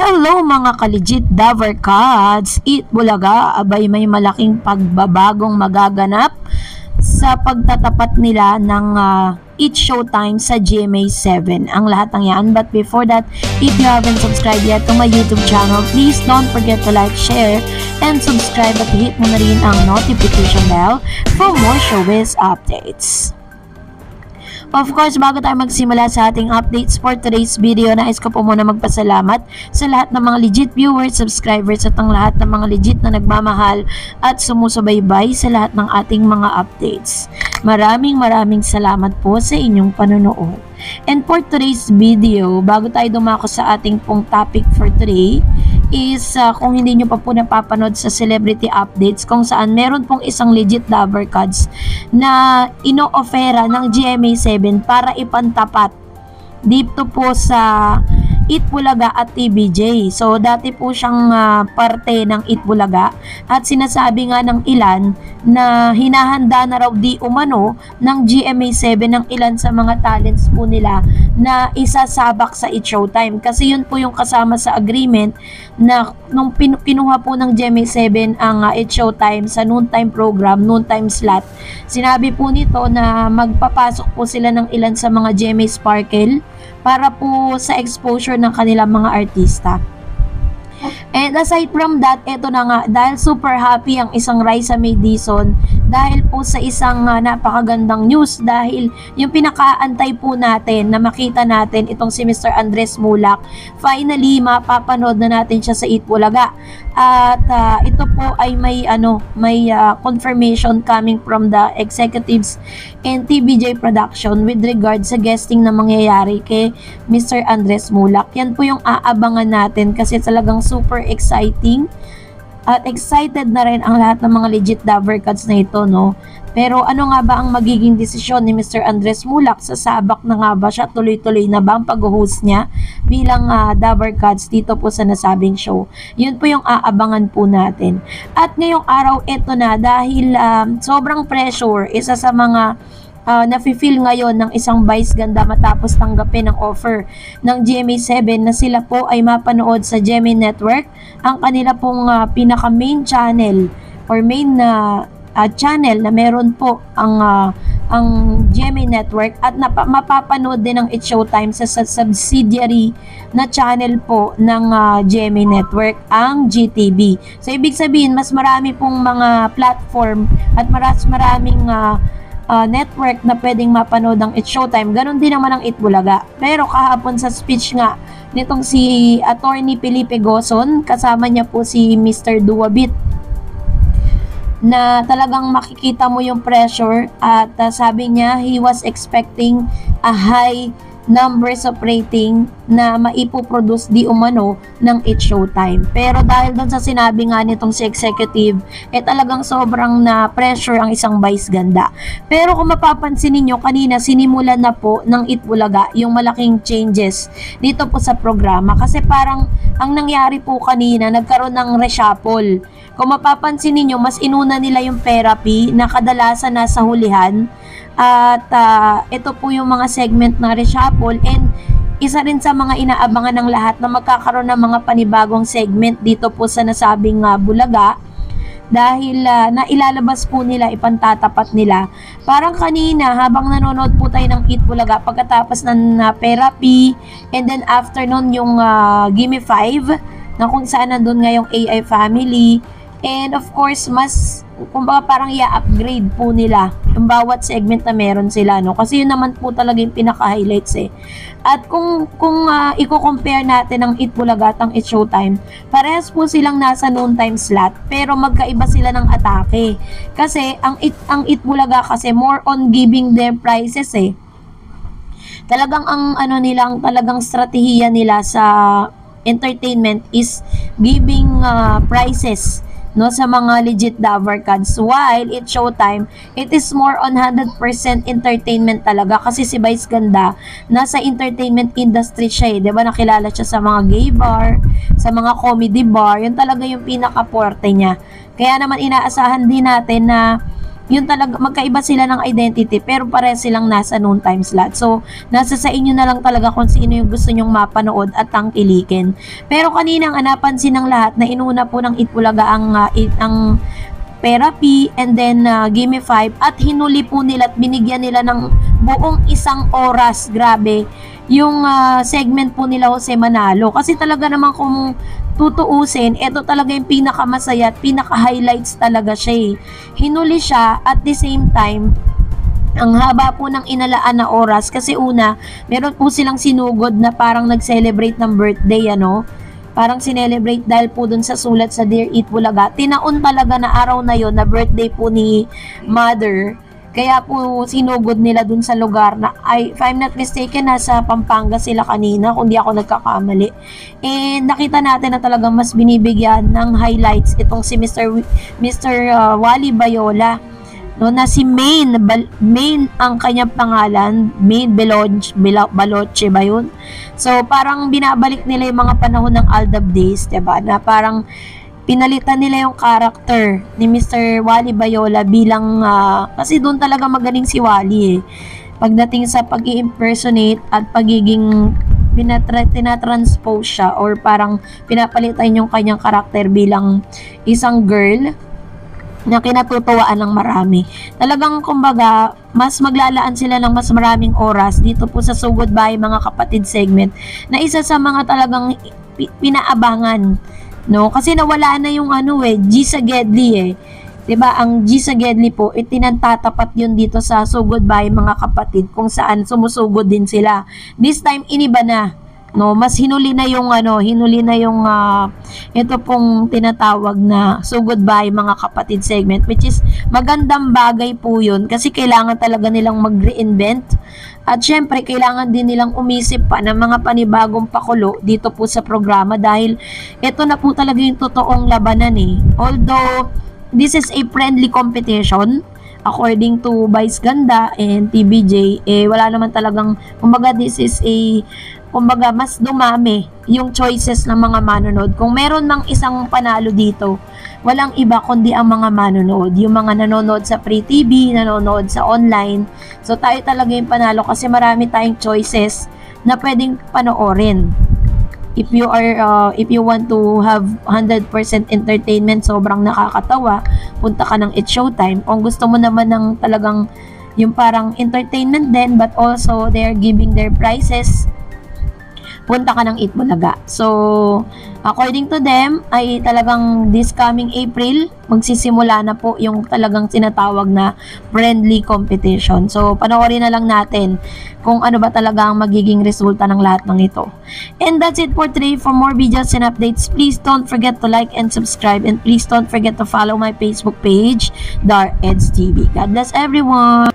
Hello mga ka-legit Daver Cats! Eat Bulaga, abay may malaking pagbabagong magaganap sa pagtatapat nila ng Eat Showtime sa GMA7. Ang lahat ng yan. But before that, if you haven't subscribed yet to my YouTube channel, please don't forget to like, share, and subscribe at hit mo na rin ang notification bell for more showbiz updates. Of course, bago tayo magsimula sa ating updates for today's video, nais ko po muna magpasalamat sa lahat ng mga legit viewers, subscribers at ang lahat ng mga legit na nagmamahal at sumusubaybay sa lahat ng ating mga updates. Maraming salamat po sa inyong panonood. And for today's video, bago tayo dumako sa ating pong topic for today, is kung hindi nyo pa po napapanood sa celebrity updates kung saan meron pong isang legit Daver Cats na ino-ofera ng GMA7 para ipantapat dito po sa Eat Bulaga at TVJ. So dati po siyang parte ng Eat Bulaga at sinasabi nga ng ilan na hinahanda na raw di umano ng GMA7 ng ilan sa mga talents po nila na isasabak sa Eat Showtime. Kasi yun po yung kasama sa agreement na nung pinuha po ng GMA7 ang Eat Showtime sa noontime program, noontime slot. Sinabi po nito na magpapasok po sila ng ilan sa mga GMA Sparkle para po sa exposure ng kanilang mga artista. And aside from that, eto na nga, dahil super happy ang isang Raisa May Dizon dahil po sa isang napakagandang news, dahil yung pinakaantay po natin na makita natin itong si Mr. Andres Mulak, finally mapapanood na natin siya sa Eat Bulaga. At ito po ay may confirmation coming from the executives and TVJ production with regard sa guesting na mangyayari kay Mr. Andres Mulak. Yan po yung aabangan natin kasi talagang super exciting at excited na rin ang lahat ng mga legit Daver Cats na ito, no? Pero ano nga ba ang magiging desisyon ni Mr. Andres Mulak? Sasabak na nga ba siya? Tuloy-tuloy na ba ang pag-host niya bilang Daver Cats dito po sa nasabing show? Yun po yung aabangan po natin. At ngayong araw, ito na, dahil sobrang pressure, isa sa mga nafe-feel ngayon ng isang vice ganda matapos tanggapin ang offer ng GMA7 na sila po ay mapanood sa GMA Network, ang kanila pong pinaka main channel or main channel na meron po ang GMA Network, at mapapanood din ang Eat Showtime sa subsidiary na channel po ng GMA Network, ang GTV. So ibig sabihin, mas marami pong mga platform at maraming network na pwedeng mapanood ang Eat Showtime. Ganon din naman ang Eat Bulaga. Pero kahapon sa speech nga nitong si Attorney Felipe Gozon, kasama niya po si Mr. Duwabit, na talagang makikita mo yung pressure at sabi niya he was expecting a high numbers of rating na maipoproduce di umano ng Eat Showtime. Pero dahil doon sa sinabi nga nitong si executive, talagang sobrang na pressure ang isang vice ganda. Pero kung mapapansin ninyo, kanina sinimulan na po ng Eat Bulaga yung malaking changes dito po sa programa. Kasi parang ang nangyari po kanina, nagkaroon ng reshuffle. Kung mapapansin ninyo, mas inuna nila yung therapy na kadalasan nasa hulihan. At ito po yung mga segment na reshuffle, and isa rin sa mga inaabangan ng lahat na magkakaroon ng mga panibagong segment dito po sa nasabing Bulaga, dahil nailalabas po nila, ipantatapat nila. Parang kanina habang nanonood po tayo ng Eat Bulaga, pagkatapos ng therapy, and then after nun yung Gimme 5 na kung saan nandun nga yung AI family. And of course, mas kumbaga parang i-upgrade po nila yung bawat segment na meron sila, no? Kasi yun naman po talaga yung pinaka-highlights eh. At kung i-compare natin ang Eat Bulaga at ang Eat Showtime, parehas po silang nasa noontime slot, pero magkaiba sila ng atake. Kasi ang Eat Bulaga kasi more on giving their prizes eh. Talagang ang talagang strategiya nila sa entertainment is giving prizes, no, sa mga legit Daver Cats, while Eat Showtime, it is more on 100% entertainment talaga. Kasi si Vice Ganda, nasa entertainment industry siya eh, diba? Nakilala siya sa mga gay bar, sa mga comedy bar, yun talaga yung pinaka-forte niya. Kaya naman inaasahan din natin na yun talaga, magkaiba sila ng identity pero pares silang nasa noon time slot. So, nasa sa inyo na lang talaga kung sino yung gusto nyong mapanood at tangkilikin. Pero kanina ang napansin ng lahat na inuna po ng Itbulaga ang therapy and then Gimme 5 at hinuli po nila at binigyan nila ng buong 1 oras. Grabe yung segment po nila Jose Manalo, kasi talaga naman kung tutuusin, ito talaga yung pinakamasaya at pinaka-highlights talaga siya eh. Hinuli siya at the same time, ang haba po ng inalaan na oras kasi una, meron po silang sinugod na parang nag-celebrate ng birthday, ano? Parang sinelebrate dahil po dun sa sulat sa Dear Itbulaga. Tinaon talaga na araw na yon na birthday po ni Mother. Kaya po sinugod nila dun sa lugar na, if I'm not mistaken, nasa Pampanga sila kanina, kung di ako nagkakamali. And nakita natin na talagang mas binibigyan ng highlights itong si Mr. Wally Bayola. No, na si Maine ang kanyang pangalan, Maine Baloche ba yun? So parang binabalik nila yung mga panahon ng Aldab days, diba? Na parang pinalitan nila yung character ni Mr. Wally Bayola bilang, kasi doon talaga magaling si Wally eh. Pagdating sa pag-i-impersonate at pagiging tinatranspose siya or parang pinapalitan yung kanyang karakter bilang isang girl na kinatutuwaan ng marami. Talagang kumbaga, mas maglalaan sila ng mas maraming oras dito po sa Sugod Bahay Mga Kapatid segment na isa sa mga talagang pinaabangan, no? Kasi nawala na yung G sa Gedli eh. 'Di ba? Ang G sa Gedli po, itinatatapat yun dito sa Sugod Bahay Mga Kapatid kung saan sumusugod din sila. This time iniba na. No, mas hinuli na yung ito pong tinatawag na Sugod Bahay Mga Kapatid segment, which is magandang bagay po yun kasi kailangan talaga nilang mag-reinvent at syempre kailangan din nilang umisip pa ng mga panibagong pakulo dito po sa programa dahil ito na po talaga yung totoong labanan eh. Although this is a friendly competition, according to Vice Ganda and TBJ, wala naman talagang, kumbaga this is kumbaga mas dumami yung choices ng mga manonood. Kung meron mang isang panalo dito, walang iba kundi ang mga manonood. Yung mga nanonood sa free TV, nanonood sa online. So tayo talaga yung panalo kasi marami tayong choices na pwedeng panoorin. If you want to have 100% entertainment, sobrang nakakatawa, punta ka ng It's Showtime. Kung gusto mo naman ng talagang yung parang entertainment din but also they're giving their prizes, punta ka ng Itbulaga. So, according to them, ay talagang this coming April, magsisimula na po yung talagang sinatawag na friendly competition. So, panoorin na lang natin kung ano ba talaga ang magiging resulta ng lahat ng ito. And that's it for today. For more videos and updates, please don't forget to like and subscribe. And please don't forget to follow my Facebook page, Dar Eds TV. God bless everyone!